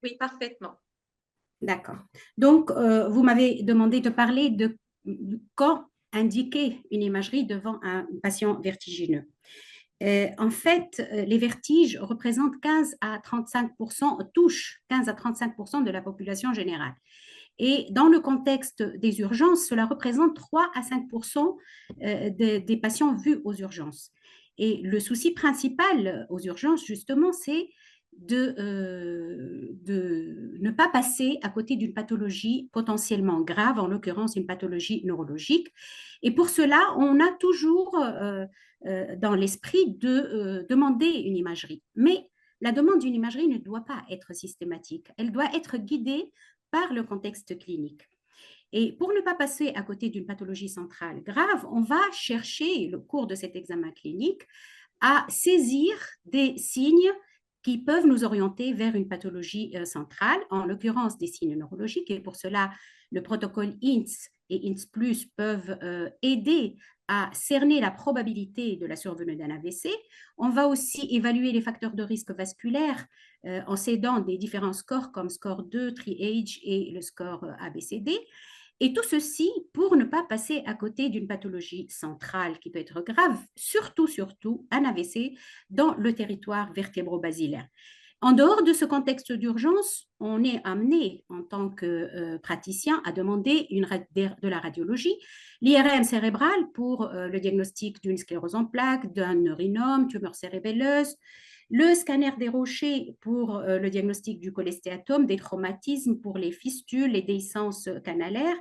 Oui, parfaitement. D'accord. Donc, vous m'avez demandé de parler de quand indiquer une imagerie devant un patient vertigineux. En fait, les vertiges représentent 15 à 35%, touchent 15 à 35% de la population générale. Et dans le contexte des urgences, cela représente 3 à 5% des patients vus aux urgences. Et le souci principal aux urgences, justement, c'est de ne pas passer à côté d'une pathologie potentiellement grave, en l'occurrence une pathologie neurologique. Et pour cela, on a toujours dans l'esprit de demander une imagerie. Mais la demande d'une imagerie ne doit pas être systématique. Elle doit être guidée par le contexte clinique. Et pour ne pas passer à côté d'une pathologie centrale grave, on va chercher, au cours de cet examen clinique, à saisir des signes qui peuvent nous orienter vers une pathologie centrale, en l'occurrence des signes neurologiques. Et pour cela, le protocole INS et INS Plus peuvent aider à cerner la probabilité de la survenue d'un AVC. On va aussi évaluer les facteurs de risque vasculaire en s'aidant des différents scores comme score 2, TRIAGE et le score ABCD. Et tout ceci pour ne pas passer à côté d'une pathologie centrale qui peut être grave, surtout un AVC dans le territoire vertébro-basilaire. En dehors de ce contexte d'urgence, on est amené en tant que praticien à demander de la radiologie, l'IRM cérébral pour le diagnostic d'une sclérose en plaques, d'un neurinome, tumeur cérébelleuse, le scanner des rochers pour le diagnostic du cholestéatome, des traumatismes pour les fistules, les déhiscences canalaires.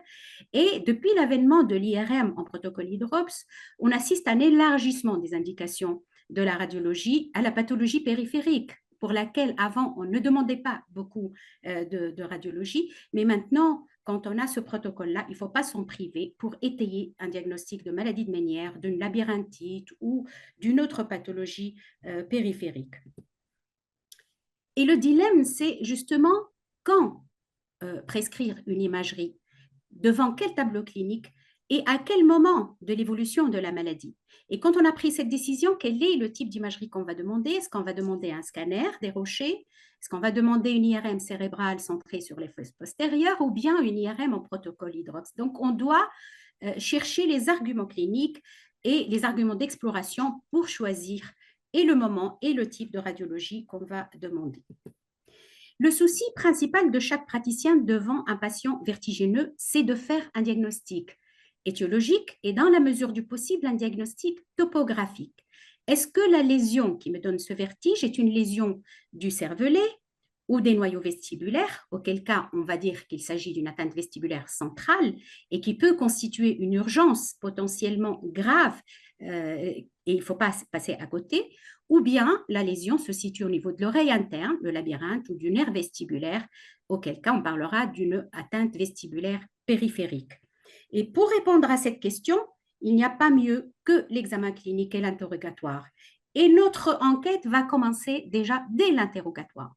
Et depuis l'avènement de l'IRM en protocole HYDROPS, on assiste à un élargissement des indications de la radiologie à la pathologie périphérique, pour laquelle avant on ne demandait pas beaucoup de radiologie, mais maintenant, quand on a ce protocole-là, il ne faut pas s'en priver pour étayer un diagnostic de maladie de Ménière, d'une labyrinthite ou d'une autre pathologie périphérique. Et le dilemme, c'est justement quand prescrire une imagerie, devant quel tableau clinique et à quel moment de l'évolution de la maladie. Et quand on a pris cette décision, quel est le type d'imagerie qu'on va demander? Est-ce qu'on va demander un scanner des rochers? Est-ce qu'on va demander une IRM cérébrale centrée sur les fosses postérieures ou bien une IRM en protocole hydrox? Donc, on doit chercher les arguments cliniques et les arguments d'exploration pour choisir et le moment et le type de radiologie qu'on va demander. Le souci principal de chaque praticien devant un patient vertigineux, c'est de faire un diagnostic étiologique et, dans la mesure du possible, un diagnostic topographique. Est-ce que la lésion qui me donne ce vertige est une lésion du cervelet ou des noyaux vestibulaires, auquel cas on va dire qu'il s'agit d'une atteinte vestibulaire centrale et qui peut constituer une urgence potentiellement grave et il ne faut pas passer à côté, ou bien la lésion se situe au niveau de l'oreille interne, le labyrinthe, ou du nerf vestibulaire, auquel cas on parlera d'une atteinte vestibulaire périphérique. Et pour répondre à cette question, il n'y a pas mieux que l'examen clinique et l'interrogatoire. Et notre enquête va commencer déjà dès l'interrogatoire.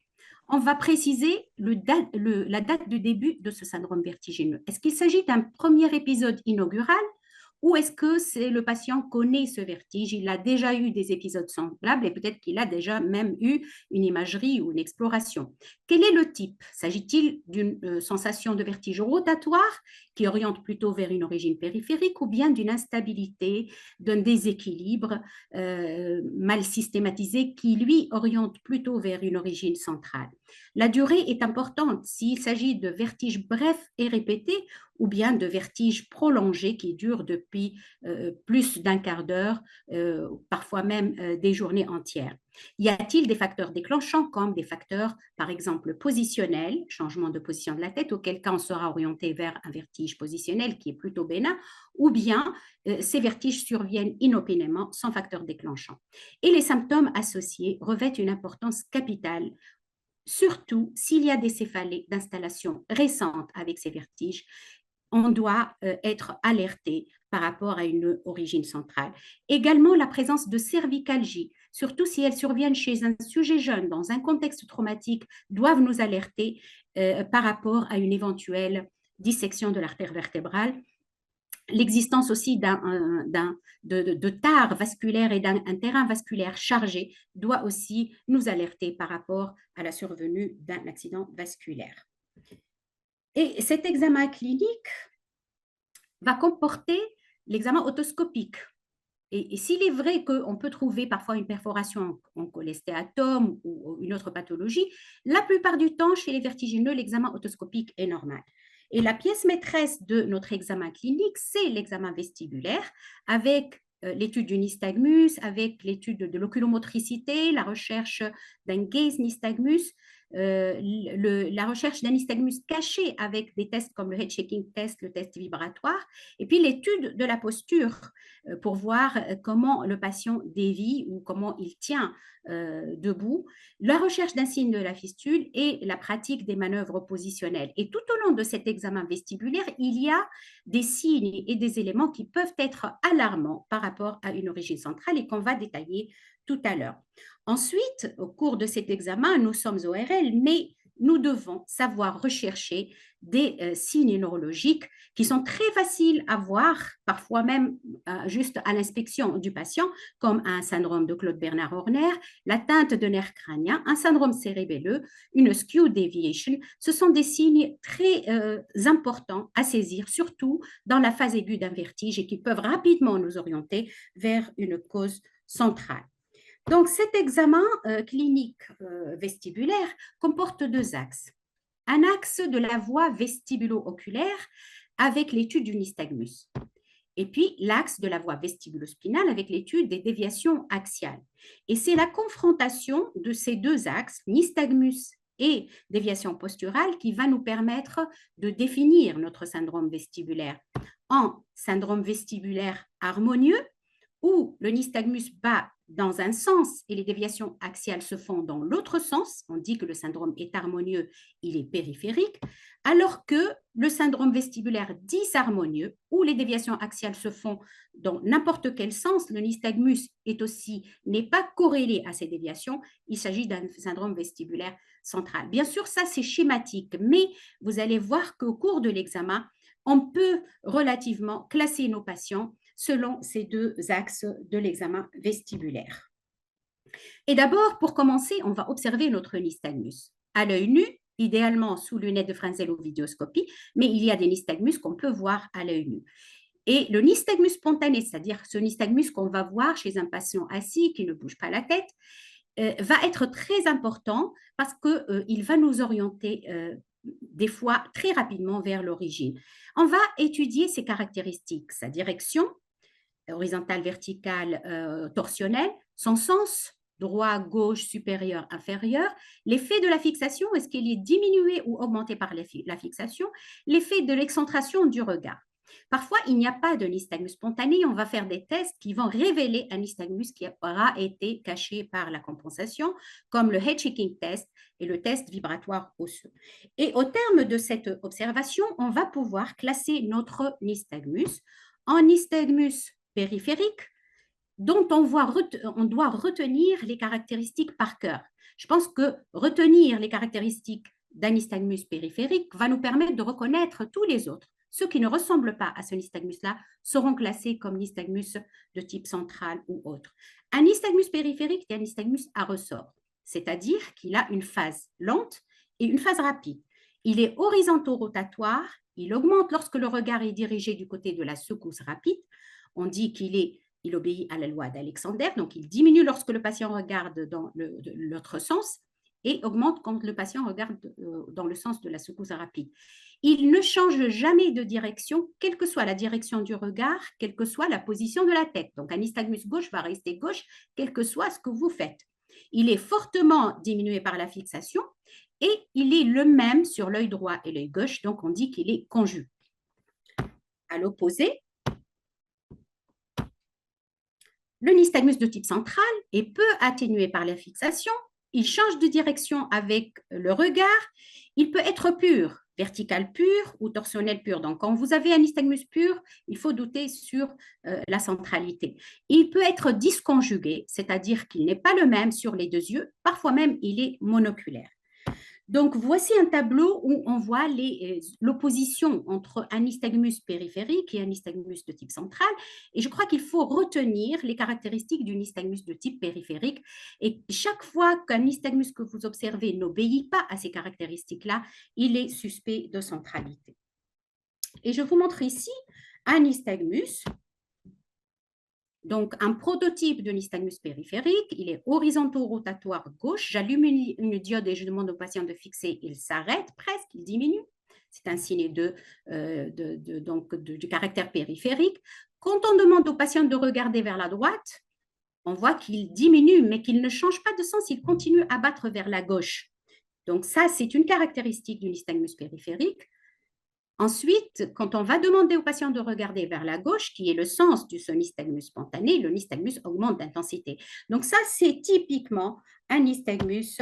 On va préciser la date de début de ce syndrome vertigineux. Est-ce qu'il s'agit d'un premier épisode inaugural ou est-ce que c'est le patient connaît ce vertige, il a déjà eu des épisodes semblables et peut-être qu'il a déjà même eu une imagerie ou une exploration. Quel est le type? S'agit-il d'une sensation de vertige rotatoire qui oriente plutôt vers une origine périphérique ou bien d'une instabilité, d'un déséquilibre mal systématisé qui lui oriente plutôt vers une origine centrale? La durée est importante s'il s'agit de vertiges brefs et répétés ou bien de vertiges prolongés qui durent depuis plus d'un quart d'heure, parfois même des journées entières. Y a-t-il des facteurs déclenchants comme des facteurs, par exemple, positionnels, changement de position de la tête, auquel cas on sera orienté vers un vertige positionnel qui est plutôt bénin, ou bien ces vertiges surviennent inopinément sans facteur déclenchant. Et les symptômes associés revêtent une importance capitale surtout s'il y a des céphalées d'installation récentes avec ces vertiges, on doit être alerté par rapport à une origine centrale. Également, la présence de cervicalgie, surtout si elles surviennent chez un sujet jeune dans un contexte traumatique, doivent nous alerter par rapport à une éventuelle dissection de l'artère vertébrale l'existence aussi de tares vasculaires et d'un terrain vasculaire chargé doit aussi nous alerter par rapport à la survenue d'un accident vasculaire. Et cet examen clinique va comporter l'examen otoscopique. Et s'il est vrai qu'on peut trouver parfois une perforation en cholestéatome ou une autre pathologie, la plupart du temps, chez les vertigineux, l'examen otoscopique est normal. Et la pièce maîtresse de notre examen clinique, c'est l'examen vestibulaire avec l'étude du nystagmus, avec l'étude de l'oculomotricité, la recherche d'un gaze nystagmus, la recherche d'un nystagmus caché avec des tests comme le head shaking test, le test vibratoire, et puis l'étude de la posture pour voir comment le patient dévie ou comment il tient debout, la recherche d'un signe de la fistule et la pratique des manœuvres positionnelles. Et tout au long de cet examen vestibulaire, il y a des signes et des éléments qui peuvent être alarmants par rapport à une origine centrale et qu'on va détailler tout à l'heure. Ensuite, au cours de cet examen, nous sommes ORL, mais nous devons savoir rechercher des signes neurologiques qui sont très faciles à voir, parfois même juste à l'inspection du patient, comme un syndrome de Claude Bernard Horner, l'atteinte de nerfs crâniens, un syndrome cérébelleux, une skew deviation. Ce sont des signes très importants à saisir, surtout dans la phase aiguë d'un vertige et qui peuvent rapidement nous orienter vers une cause centrale. Donc, cet examen clinique vestibulaire comporte deux axes. Un axe de la voie vestibulo-oculaire avec l'étude du nystagmus. Et puis, l'axe de la voie vestibulo-spinale avec l'étude des déviations axiales. Et c'est la confrontation de ces deux axes, nystagmus et déviation posturale, qui va nous permettre de définir notre syndrome vestibulaire en syndrome vestibulaire harmonieux, où le nystagmus bat dans un sens et les déviations axiales se font dans l'autre sens. On dit que le syndrome est harmonieux, il est périphérique, alors que le syndrome vestibulaire disharmonieux, où les déviations axiales se font dans n'importe quel sens, le nystagmus n'est pas corrélé à ces déviations, il s'agit d'un syndrome vestibulaire central. Bien sûr, ça c'est schématique, mais vous allez voir qu'au cours de l'examen, on peut relativement classer nos patients selon ces deux axes de l'examen vestibulaire. Et d'abord, pour commencer, on va observer notre nystagmus. À l'œil nu, idéalement sous lunettes de Frenzel ou vidéoscopie, mais il y a des nystagmus qu'on peut voir à l'œil nu. Et le nystagmus spontané, c'est-à-dire ce nystagmus qu'on va voir chez un patient assis qui ne bouge pas la tête, va être très important parce qu'il va nous orienter des fois très rapidement vers l'origine. On va étudier ses caractéristiques, sa direction, horizontale, verticale, torsionnelle, son sens, droit, gauche, supérieur, inférieur, l'effet de la fixation, est-ce qu'elle est diminuée ou augmentée par la fixation, l'effet de l'excentration du regard. Parfois, il n'y a pas de nystagmus spontané. On va faire des tests qui vont révéler un nystagmus qui aura été caché par la compensation, comme le head shaking test et le test vibratoire osseux. Et au terme de cette observation, on va pouvoir classer notre nystagmus en nystagmus périphérique, dont on doit retenir les caractéristiques par cœur. Je pense que retenir les caractéristiques d'un nystagmus périphérique va nous permettre de reconnaître tous les autres. Ceux qui ne ressemblent pas à ce nystagmus-là seront classés comme nystagmus de type central ou autre. Un nystagmus périphérique est un nystagmus à ressort, c'est-à-dire qu'il a une phase lente et une phase rapide. Il est horizonto-rotatoire, il augmente lorsque le regard est dirigé du côté de la secousse rapide. On dit qu'il obéit à la loi d'Alexander, donc il diminue lorsque le patient regarde dans l'autre sens et augmente quand le patient regarde dans le sens de la secousse rapide. Il ne change jamais de direction, quelle que soit la direction du regard, quelle que soit la position de la tête. Donc un nystagmus gauche va rester gauche, quel que soit ce que vous faites. Il est fortement diminué par la fixation et il est le même sur l'œil droit et l'œil gauche, donc on dit qu'il est conjugué. À l'opposé, le nystagmus de type central est peu atténué par la fixation, il change de direction avec le regard, il peut être pur, vertical pur ou torsionnel pur. Donc, quand vous avez un nystagmus pur, il faut douter sur la centralité. Il peut être disconjugué, c'est-à-dire qu'il n'est pas le même sur les deux yeux, parfois même il est monoculaire. Donc, voici un tableau où on voit l'opposition entre un nystagmus périphérique et un nystagmus de type central. Et je crois qu'il faut retenir les caractéristiques du nystagmus de type périphérique. Et chaque fois qu'un nystagmus que vous observez n'obéit pas à ces caractéristiques-là, il est suspect de centralité. Et je vous montre ici un nystagmus. Donc, un prototype de nystagmus périphérique, il est horizonto-rotatoire gauche. J'allume une diode et je demande au patient de fixer, il s'arrête presque, il diminue. C'est un signe du caractère périphérique. Quand on demande au patient de regarder vers la droite, on voit qu'il diminue, mais qu'il ne change pas de sens, il continue à battre vers la gauche. Donc ça, c'est une caractéristique du nystagmus périphérique. Ensuite, quand on va demander au patient de regarder vers la gauche, qui est le sens du nystagmus spontané, le nystagmus augmente d'intensité. Donc ça, c'est typiquement un nystagmus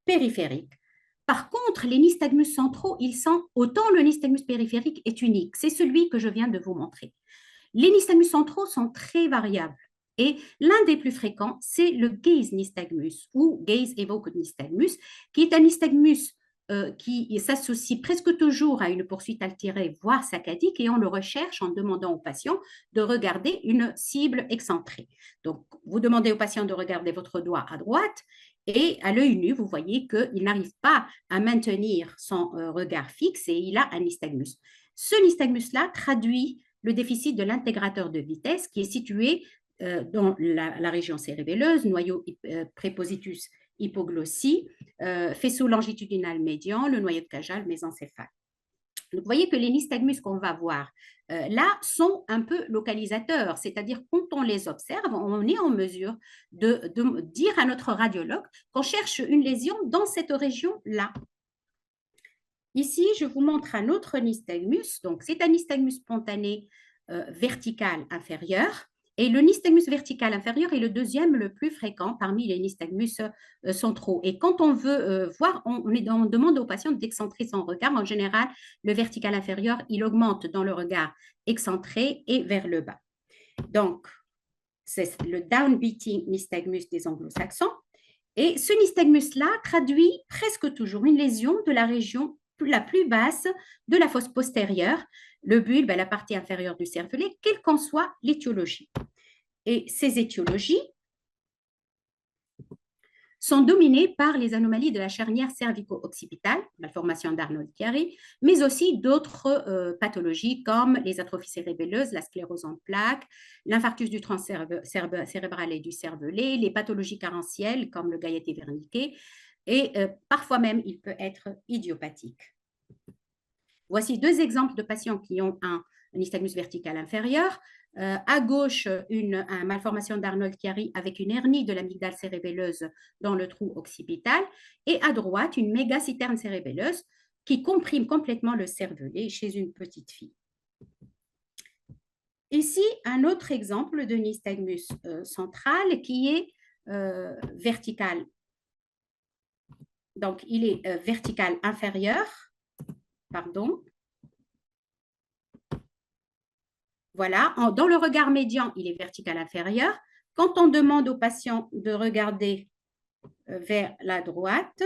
périphérique. Par contre, les nystagmus centraux, ils sont autant le nystagmus périphérique est unique. C'est celui que je viens de vous montrer. Les nystagmus centraux sont très variables. Et l'un des plus fréquents, c'est le gaze nystagmus ou gaze evoked nystagmus, qui est un nystagmus qui s'associe presque toujours à une poursuite altérée, voire saccadique, et on le recherche en demandant au patient de regarder une cible excentrée. Donc, vous demandez au patient de regarder votre doigt à droite, et à l'œil nu, vous voyez qu'il n'arrive pas à maintenir son regard fixe et il a un nystagmus. Ce nystagmus-là traduit le déficit de l'intégrateur de vitesse qui est situé dans la région cérébelleuse, noyau prépositus hypoglossie, faisceau longitudinal médian, le noyau de Cajal, mésencéphale. Donc, vous voyez que les nystagmus qu'on va voir là sont un peu localisateurs, c'est-à-dire quand on les observe, on est en mesure de dire à notre radiologue qu'on cherche une lésion dans cette région-là. Ici, je vous montre un autre nystagmus. Donc, c'est un nystagmus spontané vertical inférieur. Et le nystagmus vertical inférieur est le deuxième le plus fréquent parmi les nystagmus centraux. Et quand on veut voir, on demande au patient d'excentrer son regard. En général, le vertical inférieur, il augmente dans le regard excentré et vers le bas. Donc, c'est le downbeating nystagmus des anglo-saxons. Et ce nystagmus-là traduit presque toujours une lésion de la région la plus basse de la fosse postérieure, le bulbe à la partie inférieure du cervelet, quelle qu'en soit l'étiologie. Et ces étiologies sont dominées par les anomalies de la charnière cervico-occipitale, malformation d'Arnold-Chiari, mais aussi d'autres pathologies comme les atrophies cérébelleuses, la sclérose en plaques, l'infarctus du tronc cérébral et du cervelet, les pathologies carentielles comme le Gayet-Wernicke, et parfois même il peut être idiopathique. Voici deux exemples de patients qui ont un nystagmus vertical inférieur. À gauche, une malformation d'Arnold-Chiari avec une hernie de l'amygdale cérébelleuse dans le trou occipital. Et à droite, une mégaciterne cérébelleuse qui comprime complètement le cervelet chez une petite fille. Ici, un autre exemple de nystagmus central qui est vertical. Donc, il est vertical inférieur, pardon. Voilà, dans le regard médian, il est vertical inférieur. Quand on demande au patient de regarder vers la droite,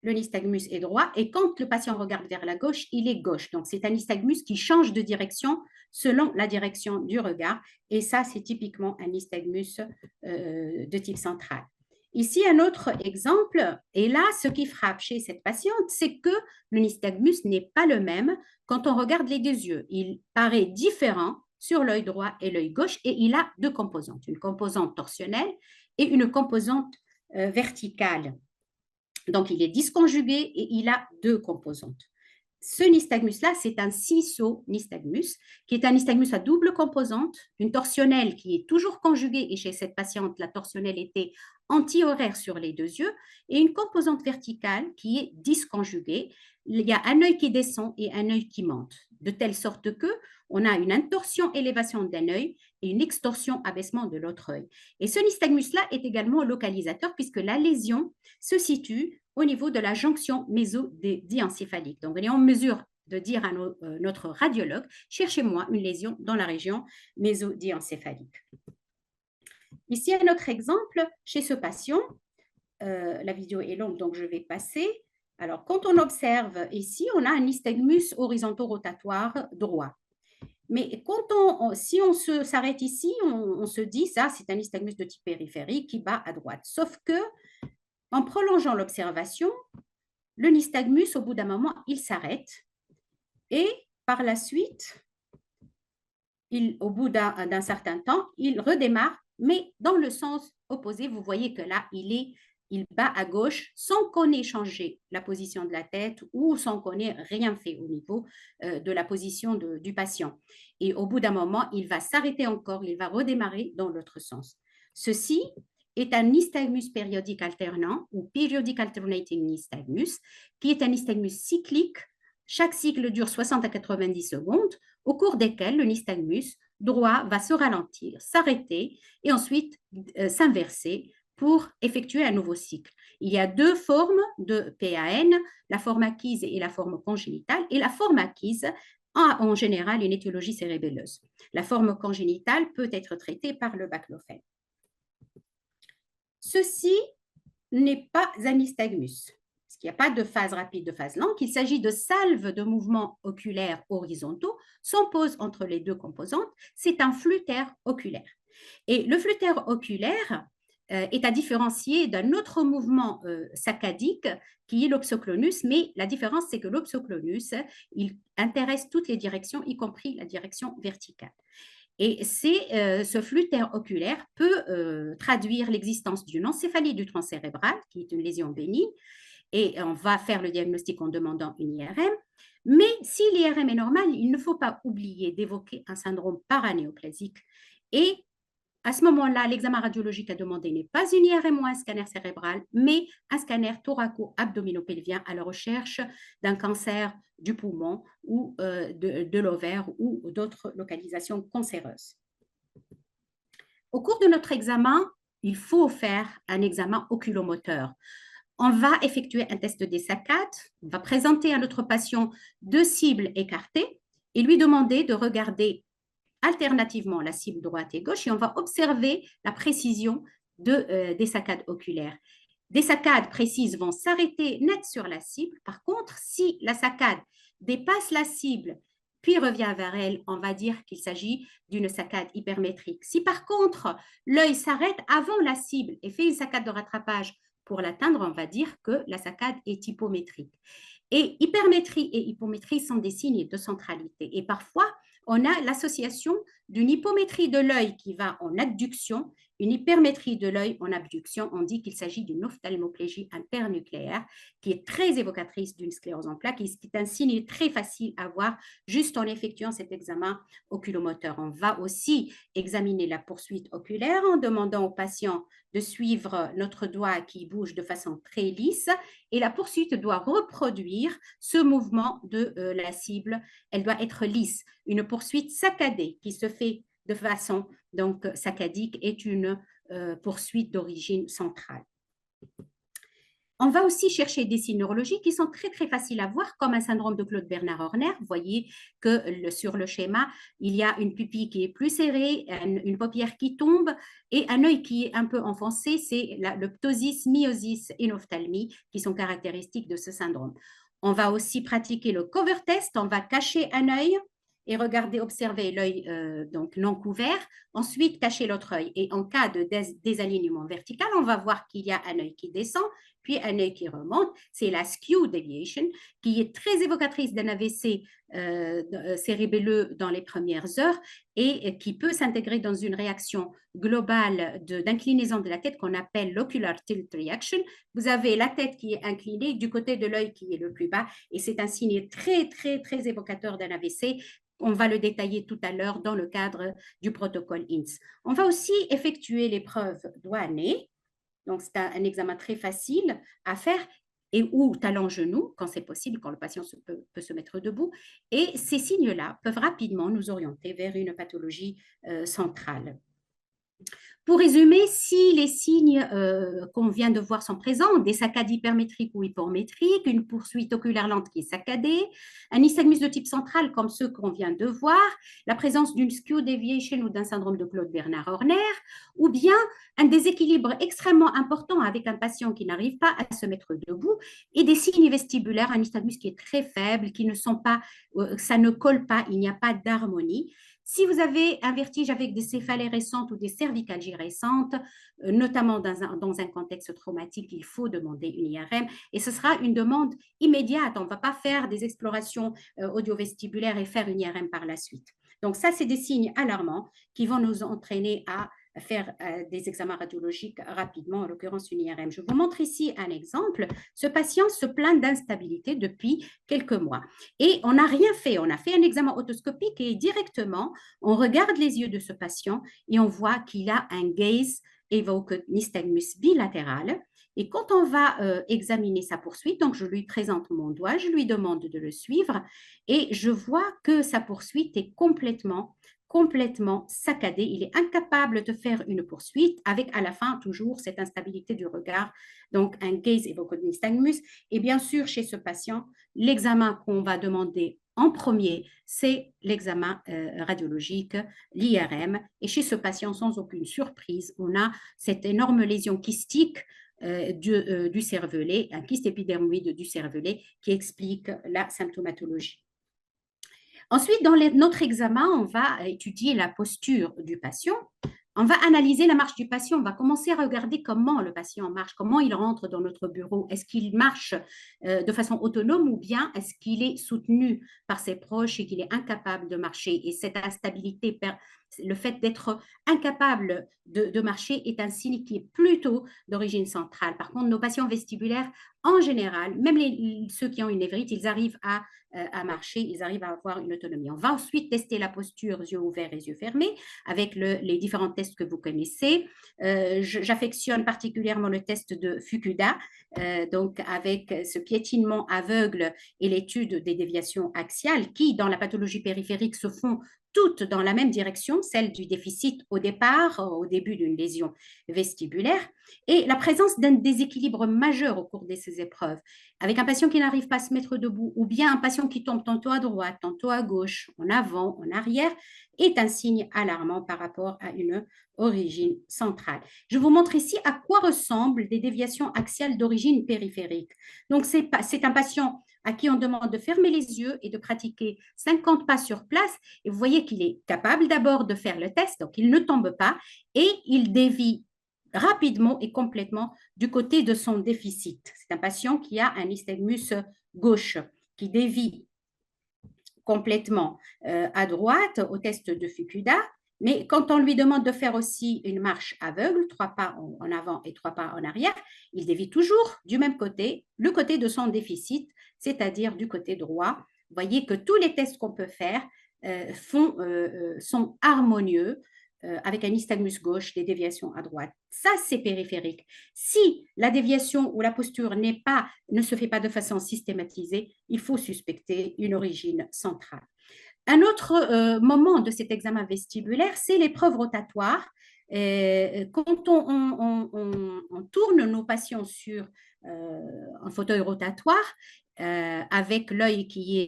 le nystagmus est droit. Et quand le patient regarde vers la gauche, il est gauche. Donc, c'est un nystagmus qui change de direction selon la direction du regard. Et ça, c'est typiquement un nystagmus de type central. Ici, un autre exemple. Et là, ce qui frappe chez cette patiente, c'est que le nystagmus n'est pas le même quand on regarde les deux yeux. Il paraît différent sur l'œil droit et l'œil gauche et il a deux composantes, une composante torsionnelle et une composante verticale. Donc, il est disconjugué et il a deux composantes. Ce nystagmus-là, c'est un cisonystagmus, qui est un nystagmus à double composante, une torsionnelle qui est toujours conjuguée, et chez cette patiente, la torsionnelle était anti-horaire sur les deux yeux, et une composante verticale qui est disconjuguée. Il y a un œil qui descend et un œil qui monte, de telle sorte que on a une intorsion-élévation d'un œil et une extorsion-abaissement de l'autre œil. Et ce nystagmus-là est également localisateur puisque la lésion se situe au niveau de la jonction mésodiencephalique. Donc, on est en mesure de dire à notre radiologue, cherchez-moi une lésion dans la région mésodiencéphalique. Ici, un autre exemple, chez ce patient, la vidéo est longue, donc je vais passer. Alors, quand on observe ici, on a un nystagmus horizonto-rotatoire droit. Mais si on s'arrête ici, on se dit, ça, c'est un nystagmus de type périphérique qui bat à droite. Sauf que, en prolongeant l'observation, le nystagmus, au bout d'un moment, il s'arrête. Et par la suite, au bout d'un certain temps, il redémarre, mais dans le sens opposé. Vous voyez que là, il bat à gauche sans qu'on ait changé la position de la tête ou sans qu'on ait rien fait au niveau de la position du patient. Et au bout d'un moment, il va s'arrêter encore, il va redémarrer dans l'autre sens. Ceci est un nystagmus périodique alternant ou periodic alternating nystagmus, qui est un nystagmus cyclique. Chaque cycle dure 60 à 90 secondes, au cours desquelles le nystagmus droit va se ralentir, s'arrêter et ensuite s'inverser pour effectuer un nouveau cycle. Il y a deux formes de PAN, la forme acquise et la forme congénitale. Et la forme acquise a en général une étiologie cérébelleuse. La forme congénitale peut être traitée par le baclofen. Ceci n'est pas un nystagmus. Il n'y a pas de phase rapide, de phase lente. Il s'agit de salves de mouvements oculaires horizontaux sans pause entre les deux composantes. C'est un flux-terre oculaire. Et le flux-terre oculaire est à différencier d'un autre mouvement saccadique qui est l'opsoclonus, mais la différence, c'est que l'opsoclonus, il intéresse toutes les directions, y compris la direction verticale. Et ce flux-terre oculaire peut traduire l'existence d'une encéphalie du tronc cérébral, qui est une lésion bénigne, et on va faire le diagnostic en demandant une IRM. Mais si l'IRM est normale, il ne faut pas oublier d'évoquer un syndrome paranéoplasique. Et à ce moment-là, l'examen radiologique à demander n'est pas une IRM ou un scanner cérébral, mais un scanner thoraco-abdominopelvien à la recherche d'un cancer du poumon ou de l'ovaire ou d'autres localisations cancéreuses. Au cours de notre examen, il faut faire un examen oculomoteur. On va effectuer un test des saccades, on va présenter à notre patient deux cibles écartées et lui demander de regarder alternativement la cible droite et gauche et on va observer la précision des saccades oculaires. Des saccades précises vont s'arrêter net sur la cible. Par contre, si la saccade dépasse la cible puis revient vers elle, on va dire qu'il s'agit d'une saccade hypermétrique. Si par contre, l'œil s'arrête avant la cible et fait une saccade de rattrapage pour l'atteindre, on va dire que la saccade est hypométrique. Et hypermétrie et hypométrie sont des signes de centralité. Et parfois, on a l'association d'une hypométrie de l'œil qui va en adduction, une hypermétrie de l'œil en abduction. On dit qu'il s'agit d'une ophtalmoplégie internucléaire qui est très évocatrice d'une sclérose en plaques et qui est un signe très facile à voir juste en effectuant cet examen oculomoteur. On va aussi examiner la poursuite oculaire en demandant au patient de suivre notre doigt qui bouge de façon très lisse et la poursuite doit reproduire ce mouvement de la cible. Elle doit être lisse. Une poursuite saccadée qui se fait de façon donc saccadique est une poursuite d'origine centrale. On va aussi chercher des signes neurologiques qui sont très, très faciles à voir, comme un syndrome de Claude Bernard-Horner. Vous voyez que sur le schéma, il y a une pupille qui est plus serrée, une paupière qui tombe et un œil qui est un peu enfoncé. C'est le ptosis, myosis et l'ophtalmie qui sont caractéristiques de ce syndrome. On va aussi pratiquer le cover test. On va cacher un œil et regarder, observer l'œil donc non couvert, ensuite cacher l'autre œil. Et en cas de désalignement vertical, on va voir qu'il y a un œil qui descend, puis un œil qui remonte. C'est la skew deviation qui est très évocatrice d'un AVC cérébelleux dans les premières heures et qui peut s'intégrer dans une réaction globale d'inclinaison de la tête qu'on appelle l'ocular tilt reaction. Vous avez la tête qui est inclinée du côté de l'œil qui est le plus bas et c'est un signe très, très, très évocateur d'un AVC. On va le détailler tout à l'heure dans le cadre du protocole INS. On va aussi effectuer l'épreuve doigt-nez. Donc, c'est un examen très facile à faire et ou talon-genou, quand c'est possible, quand le patient peut se mettre debout. Et ces signes-là peuvent rapidement nous orienter vers une pathologie centrale. Pour résumer, si les signes qu'on vient de voir sont présents, des saccades hypermétriques ou hypormétriques, une poursuite oculaire lente qui est saccadée, un nystagmus de type central comme ceux qu'on vient de voir, la présence d'une skew deviation ou d'un syndrome de Claude-Bernard-Horner, ou bien un déséquilibre extrêmement important avec un patient qui n'arrive pas à se mettre debout, et des signes vestibulaires, un nystagmus qui est très faible, qui ne sont pas, ça ne colle pas, il n'y a pas d'harmonie. Si vous avez un vertige avec des céphalées récentes ou des cervicalgies récentes, notamment dans un contexte traumatique, il faut demander une IRM et ce sera une demande immédiate. On ne va pas faire des explorations audiovestibulaires et faire une IRM par la suite. Donc ça, c'est des signes alarmants qui vont nous entraîner à faire des examens radiologiques rapidement, en l'occurrence une IRM. Je vous montre ici un exemple. Ce patient se plaint d'instabilité depuis quelques mois. Et on n'a rien fait. On a fait un examen otoscopique et directement, on regarde les yeux de ce patient et on voit qu'il a un gaze evoked nystagmus bilatéral. Et quand on va examiner sa poursuite, donc je lui présente mon doigt, je lui demande de le suivre et je vois que sa poursuite est complètement saccadé. Il est incapable de faire une poursuite avec à la fin toujours cette instabilité du regard, donc un gaze evoked nystagmus. Et bien sûr, chez ce patient, l'examen qu'on va demander en premier, c'est l'examen radiologique, l'IRM. Et chez ce patient, sans aucune surprise, on a cette énorme lésion kystique du cervelet, un kyste épidermoïde du cervelet qui explique la symptomatologie. Ensuite, dans notre examen, on va étudier la posture du patient. On va analyser la marche du patient. On va commencer à regarder comment le patient marche, comment il rentre dans notre bureau. Est-ce qu'il marche de façon autonome ou bien est-ce qu'il est soutenu par ses proches et qu'il est incapable de marcher? Et cette instabilité, le fait d'être incapable de marcher est un signe qui est plutôt d'origine centrale. Par contre, nos patients vestibulaires, en général, même ceux qui ont une névrite, ils arrivent à marcher, ils arrivent à avoir une autonomie. On va ensuite tester la posture, yeux ouverts et yeux fermés, avec les différents tests que vous connaissez. J'affectionne particulièrement le test de Fukuda, donc avec ce piétinement aveugle et l'étude des déviations axiales qui, dans la pathologie périphérique, se font toutes dans la même direction, celle du déficit au départ, au début d'une lésion vestibulaire, et la présence d'un déséquilibre majeur au cours de ces épreuves, avec un patient qui n'arrive pas à se mettre debout, ou bien un patient qui tombe tantôt à droite, tantôt à gauche, en avant, en arrière, est un signe alarmant par rapport à une origine centrale. Je vous montre ici à quoi ressemblent des déviations axiales d'origine périphérique. Donc, c'est un patient à qui on demande de fermer les yeux et de pratiquer 50 pas sur place. Et vous voyez qu'il est capable d'abord de faire le test, donc il ne tombe pas et il dévie rapidement et complètement du côté de son déficit. C'est un patient qui a un nystagmus gauche, qui dévie complètement à droite au test de Fukuda. Mais quand on lui demande de faire aussi une marche aveugle, 3 pas en avant et 3 pas en arrière, il dévie toujours du même côté, le côté de son déficit, c'est-à-dire du côté droit. Vous voyez que tous les tests qu'on peut faire sont harmonieux avec un nystagmus gauche, des déviations à droite. Ça, c'est périphérique. Si la déviation ou la posture ne se fait pas de façon systématisée, il faut suspecter une origine centrale. Un autre moment de cet examen vestibulaire, c'est l'épreuve rotatoire. Quand on tourne nos patients sur un fauteuil rotatoire, avec l'œil qui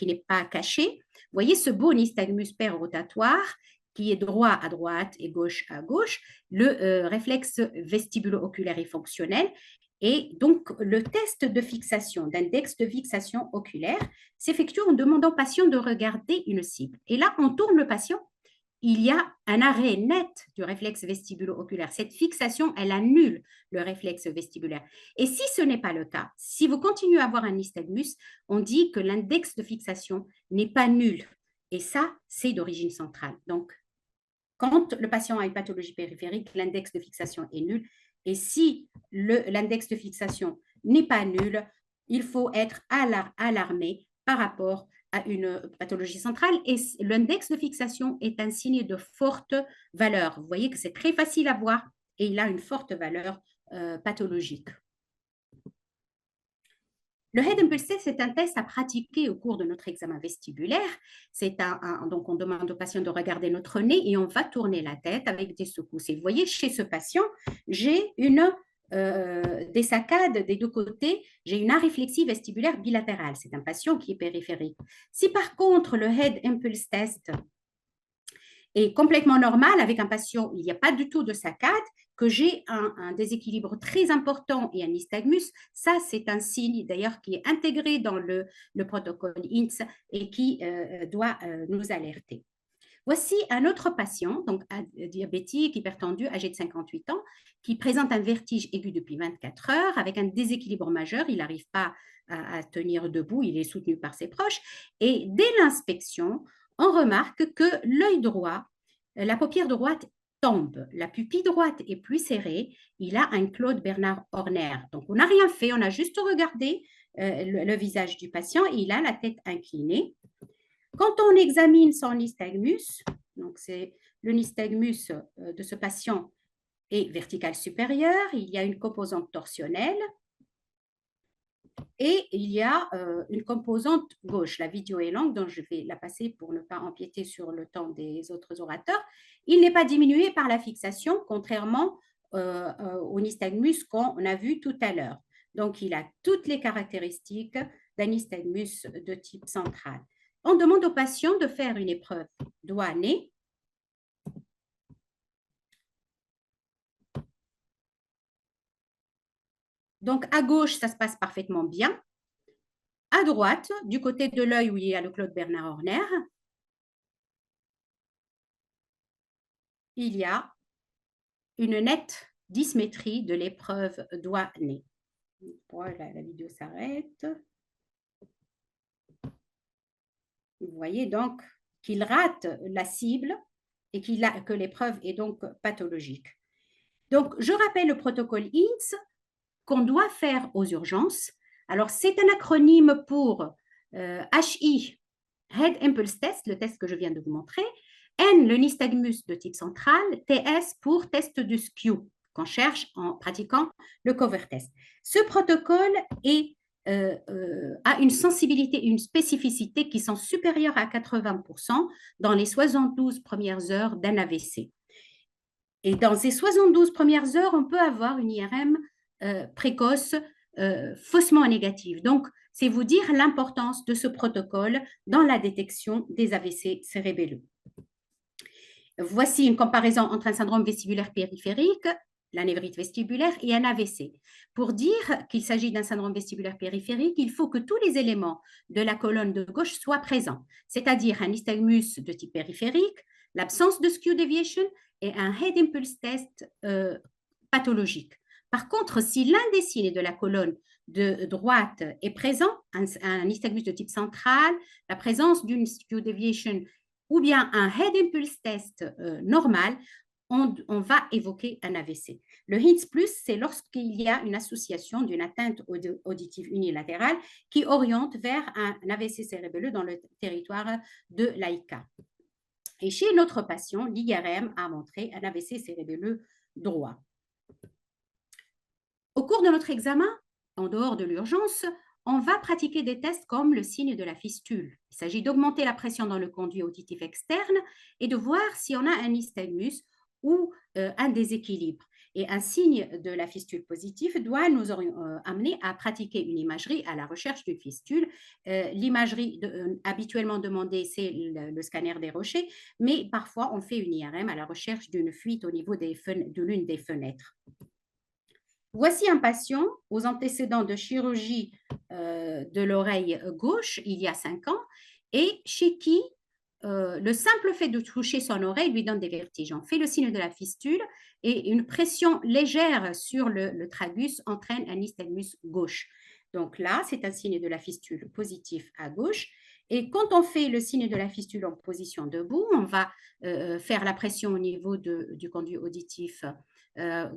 n'est pas caché, vous voyez ce beau nystagmus rotatoire qui est droit à droite et gauche à gauche, le réflexe vestibulo-oculaire est fonctionnel. Et donc, le test de fixation, d'index de fixation oculaire, s'effectue en demandant au patient de regarder une cible. Et là, on tourne le patient. Il y a un arrêt net du réflexe vestibulo-oculaire. Cette fixation, elle annule le réflexe vestibulaire. Et si ce n'est pas le cas, si vous continuez à avoir un nystagmus, on dit que l'index de fixation n'est pas nul. Et ça, c'est d'origine centrale. Donc, quand le patient a une pathologie périphérique, l'index de fixation est nul. Et si l'index de fixation n'est pas nul, il faut être alarmé par rapport à une pathologie centrale. Et l'index de fixation est un signe de forte valeur. Vous voyez que c'est très facile à voir et il a une forte valeur pathologique. Le Head Impulse Test, c'est un test à pratiquer au cours de notre examen vestibulaire. Donc, on demande au patient de regarder notre nez et on va tourner la tête avec des secousses. Et vous voyez, chez ce patient, j'ai des saccades des deux côtés, j'ai une aréflexie vestibulaire bilatérale. C'est un patient qui est périphérique. Si par contre, le Head Impulse Test est complètement normal avec un patient, il n'y a pas du tout de saccade, que j'ai un déséquilibre très important et un nystagmus, ça c'est un signe d'ailleurs qui est intégré dans le protocole INS et qui doit nous alerter. Voici un autre patient, donc diabétique, hypertendu, âgé de 58 ans, qui présente un vertige aigu depuis 24 heures avec un déséquilibre majeur. Il n'arrive pas à tenir debout, il est soutenu par ses proches. Et dès l'inspection, on remarque que l'œil droit, la paupière droite tombe, la pupille droite est plus serrée, il a un Claude Bernard Horner. Donc, on n'a rien fait, on a juste regardé le visage du patient et il a la tête inclinée. Quand on examine son nystagmus, donc c'est le nystagmus de ce patient est vertical supérieur, il y a une composante torsionnelle et il y a une composante gauche. La vidéo est longue, donc je vais la passer pour ne pas empiéter sur le temps des autres orateurs. Il n'est pas diminué par la fixation, contrairement au nystagmus qu'on a vu tout à l'heure. Donc, il a toutes les caractéristiques d'un nystagmus de type central. On demande au patient de faire une épreuve doigt-nez. Donc, à gauche, ça se passe parfaitement bien. À droite, du côté de l'œil où il y a le Claude Bernard Horner, il y a une nette dysmétrie de l'épreuve doigt-nez. La vidéo s'arrête. Vous voyez donc qu'il rate la cible et que l'épreuve est donc pathologique. Donc, je rappelle le protocole INS qu'on doit faire aux urgences. Alors, c'est un acronyme pour HI, Head Impulse Test, le test que je viens de vous montrer, N, le nystagmus de type central, TS pour test du SKEW, qu'on cherche en pratiquant le cover test. Ce protocole a une sensibilité et une spécificité qui sont supérieures à 80% dans les 72 premières heures d'un AVC. Et dans ces 72 premières heures, on peut avoir une IRM précoce faussement négative. Donc, c'est vous dire l'importance de ce protocole dans la détection des AVC cérébelleux. Voici une comparaison entre un syndrome vestibulaire périphérique, la névrite vestibulaire, et un AVC. Pour dire qu'il s'agit d'un syndrome vestibulaire périphérique, il faut que tous les éléments de la colonne de gauche soient présents, c'est-à-dire un nystagmus de type périphérique, l'absence de skew deviation et un head impulse test pathologique. Par contre, si l'un des signes de la colonne de droite est présent, un nystagmus de type central, la présence d'une skew deviation ou bien un head impulse test normal, on va évoquer un AVC. Le HINS+, c'est lorsqu'il y a une association d'une atteinte auditive unilatérale qui oriente vers un AVC cérébelleux dans le territoire de l'AICA. Et chez notre patient, l'IRM a montré un AVC cérébelleux droit. Au cours de notre examen, en dehors de l'urgence, on va pratiquer des tests comme le signe de la fistule. Il s'agit d'augmenter la pression dans le conduit auditif externe et de voir si on a un nystagmus ou un déséquilibre. Et un signe de la fistule positif doit nous amener à pratiquer une imagerie à la recherche d'une fistule. L'imagerie habituellement demandée, c'est le scanner des rochers, mais parfois on fait une IRM à la recherche d'une fuite au niveau de l'une des fenêtres. Voici un patient aux antécédents de chirurgie de l'oreille gauche il y a 5 ans et chez qui le simple fait de toucher son oreille lui donne des vertiges. On fait le signe de la fistule et une pression légère sur le tragus entraîne un nystagmus gauche. Donc là, c'est un signe de la fistule positif à gauche. Et quand on fait le signe de la fistule en position debout, on va faire la pression au niveau du conduit auditif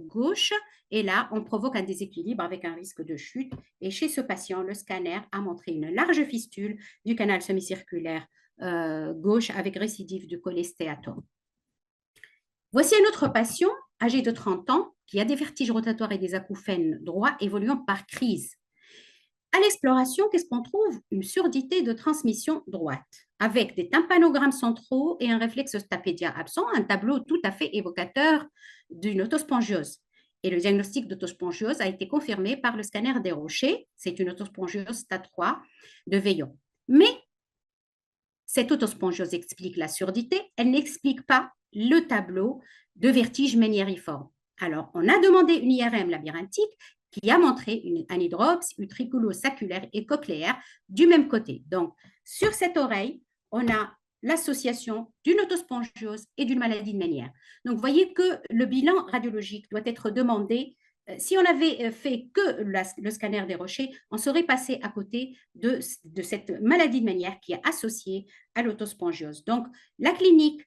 gauche. Et là, on provoque un déséquilibre avec un risque de chute. Et chez ce patient, le scanner a montré une large fistule du canal semi-circulaire gauche avec récidive du cholestéatome. Voici un autre patient âgé de 30 ans qui a des vertiges rotatoires et des acouphènes droits évoluant par crise. À l'exploration, qu'est-ce qu'on trouve? Une surdité de transmission droite, avec des tympanogrammes centraux et un réflexe stapédien absent, un tableau tout à fait évocateur d'une autospongiose. Et le diagnostic d'autospongiose a été confirmé par le scanner des rochers. C'est une autospongiose stade 3 de Veillon. Mais cette autospongiose explique la surdité, elle n'explique pas le tableau de vertige méniériforme. Alors, on a demandé une IRM labyrinthique qui a montré une anhydrops utriculo-saculaire et cochléaire du même côté. Donc, sur cette oreille, on a l'association d'une autospongiose et d'une maladie de Ménière. Donc, vous voyez que le bilan radiologique doit être demandé. Si on avait fait que le scanner des rochers, on serait passé à côté de cette maladie de Ménière qui est associée à l'autospongiose. Donc, la clinique,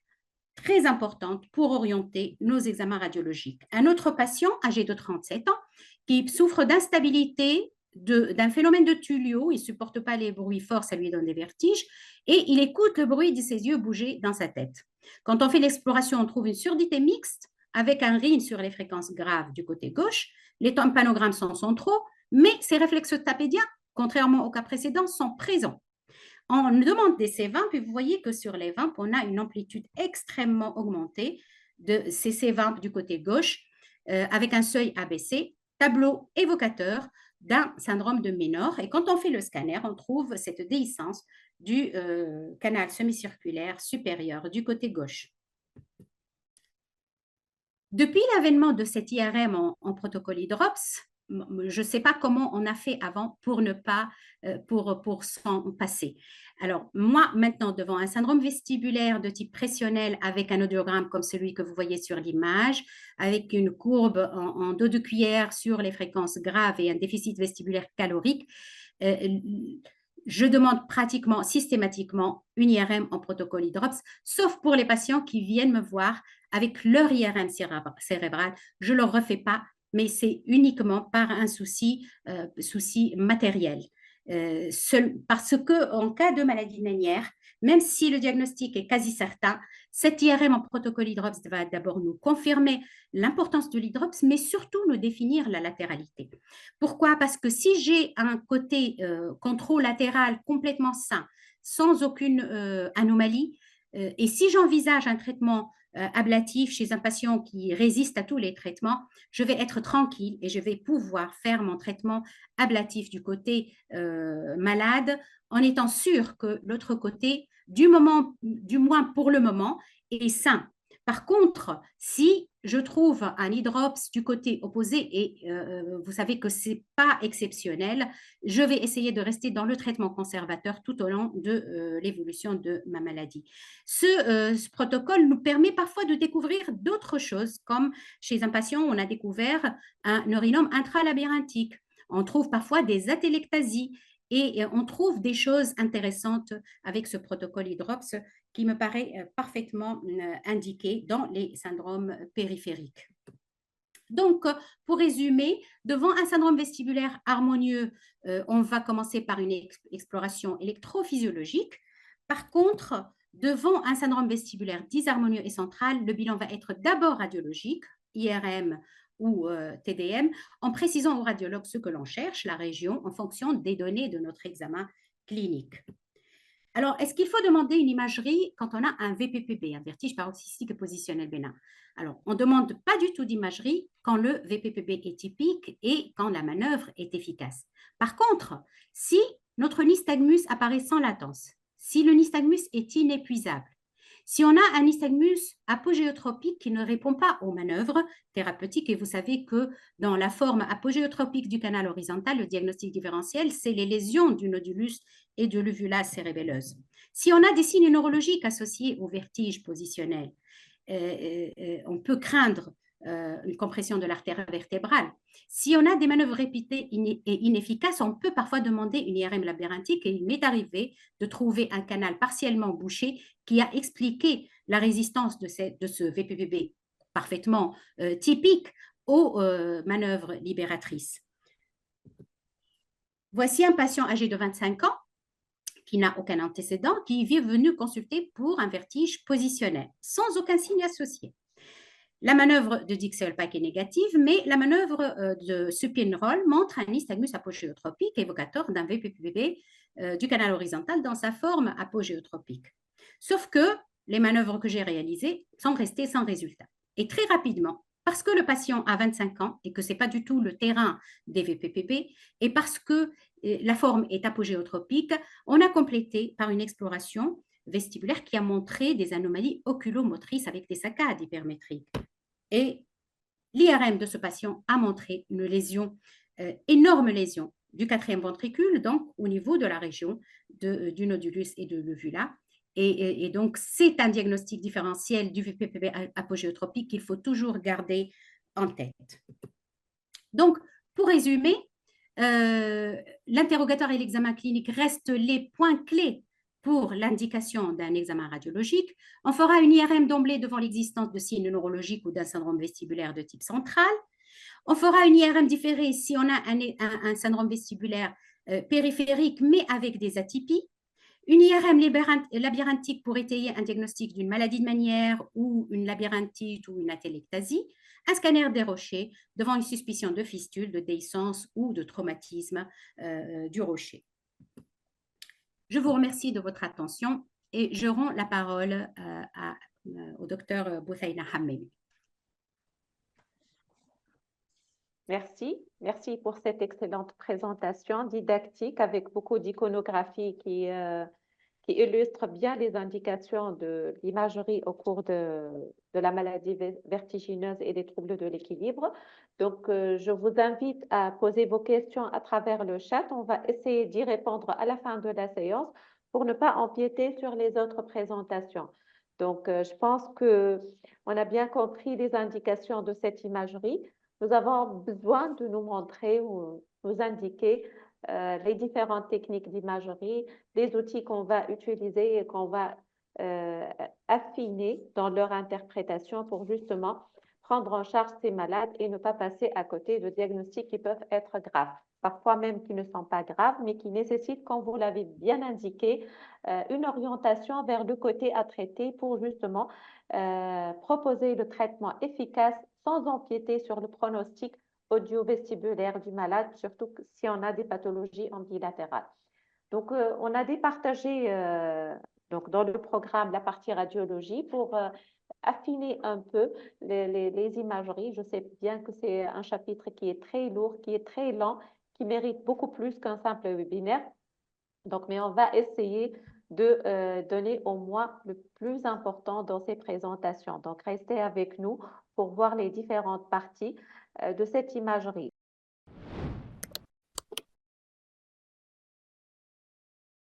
très importante pour orienter nos examens radiologiques. Un autre patient âgé de 37 ans qui souffre d'instabilité, d'un phénomène de Tullio, il ne supporte pas les bruits forts, ça lui donne des vertiges, et il écoute le bruit de ses yeux bouger dans sa tête. Quand on fait l'exploration, on trouve une surdité mixte avec un RIN sur les fréquences graves du côté gauche. Les tympanogrammes sont centraux, mais ces réflexes tapédiens, contrairement au cas précédent, sont présents. On demande des C20, puis vous voyez que sur les 20, on a une amplitude extrêmement augmentée de ces C20 du côté gauche, avec un seuil abaissé, tableau évocateur d'un syndrome de Ménor. Et quand on fait le scanner, on trouve cette déhiscence du canal semi-circulaire supérieur du côté gauche. Depuis l'avènement de cette IRM en protocole hydrops, je ne sais pas comment on a fait avant pour ne pas pour s'en passer. Alors moi maintenant devant un syndrome vestibulaire de type pressionnel avec un audiogramme comme celui que vous voyez sur l'image, avec une courbe en dos de cuillère sur les fréquences graves et un déficit vestibulaire calorique, je demande pratiquement systématiquement une IRM en protocole hydrops, sauf pour les patients qui viennent me voir avec leur IRM cérébrale. Je ne le refais pas, mais c'est uniquement par un souci matériel. Parce qu'en cas de maladie de Ménière, même si le diagnostic est quasi certain, cette IRM en protocole hydrops va d'abord nous confirmer l'importance de l'hydrops, mais surtout nous définir la latéralité. Pourquoi? Parce que si j'ai un côté controlatéral complètement sain, sans aucune anomalie, et si j'envisage un traitement ablatif chez un patient qui résiste à tous les traitements, je vais être tranquille et je vais pouvoir faire mon traitement ablatif du côté malade en étant sûr que l'autre côté, du moins pour le moment, est sain. Par contre, si je trouve un hydrops du côté opposé, et vous savez que ce n'est pas exceptionnel, je vais essayer de rester dans le traitement conservateur tout au long de l'évolution de ma maladie. Ce protocole nous permet parfois de découvrir d'autres choses, comme chez un patient, on a découvert un neurinome intralabyrinthique. On trouve parfois des atélectasies et on trouve des choses intéressantes avec ce protocole hydrops qui me paraît parfaitement indiqué dans les syndromes périphériques. Donc, pour résumer, devant un syndrome vestibulaire harmonieux, on va commencer par une exploration électrophysiologique. Par contre, devant un syndrome vestibulaire disharmonieux et central, le bilan va être d'abord radiologique, IRM ou TDM, en précisant au radiologue ce que l'on cherche, la région, en fonction des données de notre examen clinique. Alors, est-ce qu'il faut demander une imagerie quand on a un VPPB, un vertige paroxystique positionnel bénin? Alors, on ne demande pas du tout d'imagerie quand le VPPB est typique et quand la manœuvre est efficace. Par contre, si notre nystagmus apparaît sans latence, si le nystagmus est inépuisable, si on a un nystagmus apogéotropique qui ne répond pas aux manœuvres thérapeutiques, et vous savez que dans la forme apogéotropique du canal horizontal, le diagnostic différentiel, c'est les lésions du nodulus et de l'uvula cérébelleuse. Si on a des signes neurologiques associés au vertige positionnel, on peut craindre une compression de l'artère vertébrale. Si on a des manœuvres répétées et inefficaces, on peut parfois demander une IRM labyrinthique et il m'est arrivé de trouver un canal partiellement bouché qui a expliqué la résistance de ce VPPB parfaitement typique aux manœuvres libératrices. Voici un patient âgé de 25 ans qui n'a aucun antécédent, qui est venu consulter pour un vertige positionnel, sans aucun signe associé. La manœuvre de Dixell-Pike est négative, mais la manœuvre de Supin-Roll montre un nystagmus apogéotropique évocateur d'un VPPB du canal horizontal dans sa forme apogéotropique. Sauf que les manœuvres que j'ai réalisées sont restées sans résultat. Et très rapidement, parce que le patient a 25 ans et que ce n'est pas du tout le terrain des VPPB, et parce que la forme est apogéotropique, on a complété par une exploration vestibulaire qui a montré des anomalies oculomotrices avec des saccades hypermétriques. Et l'IRM de ce patient a montré une lésion, énorme lésion du quatrième ventricule, donc au niveau de la région du nodulus et de l'uvula. Et donc, c'est un diagnostic différentiel du VPPB apogéotropique qu'il faut toujours garder en tête. Donc, pour résumer, l'interrogatoire et l'examen clinique restent les points clés pour l'indication d'un examen radiologique. On fera une IRM d'emblée devant l'existence de signes neurologiques ou d'un syndrome vestibulaire de type central. On fera une IRM différée si on a un syndrome vestibulaire périphérique, mais avec des atypies. Une IRM labyrinthique pour étayer un diagnostic d'une maladie de Menière ou une labyrinthite ou une atélectasie. Un scanner des rochers devant une suspicion de fistule, de déhiscence ou de traumatisme du rocher. Je vous remercie de votre attention et je rends la parole au docteur Bouthaina Hammeli. Merci pour cette excellente présentation didactique avec beaucoup d'iconographie qui illustre bien les indications de l'imagerie au cours de la maladie vertigineuse et des troubles de l'équilibre. Donc, je vous invite à poser vos questions à travers le chat. On va essayer d'y répondre à la fin de la séance pour ne pas empiéter sur les autres présentations. Donc, je pense qu'on a bien compris les indications de cette imagerie. Nous avons besoin de nous montrer ou nous indiquer les différentes techniques d'imagerie, les outils qu'on va utiliser et qu'on va affiner dans leur interprétation pour justement prendre en charge ces malades et ne pas passer à côté de diagnostics qui peuvent être graves, parfois même qui ne sont pas graves, mais qui nécessitent, comme vous l'avez bien indiqué, une orientation vers le côté à traiter pour justement proposer le traitement efficace sans empiéter sur le pronostic audio-vestibulaire du malade, surtout si on a des pathologies ambilatérales. Donc, on a départagé donc dans le programme la partie radiologie pour affiner un peu les imageries. Je sais bien que c'est un chapitre qui est très lourd, qui est très lent, qui mérite beaucoup plus qu'un simple webinaire. Donc, mais on va essayer de donner au moins le plus important dans ces présentations. Donc, restez avec nous pour voir les différentes parties de cette imagerie.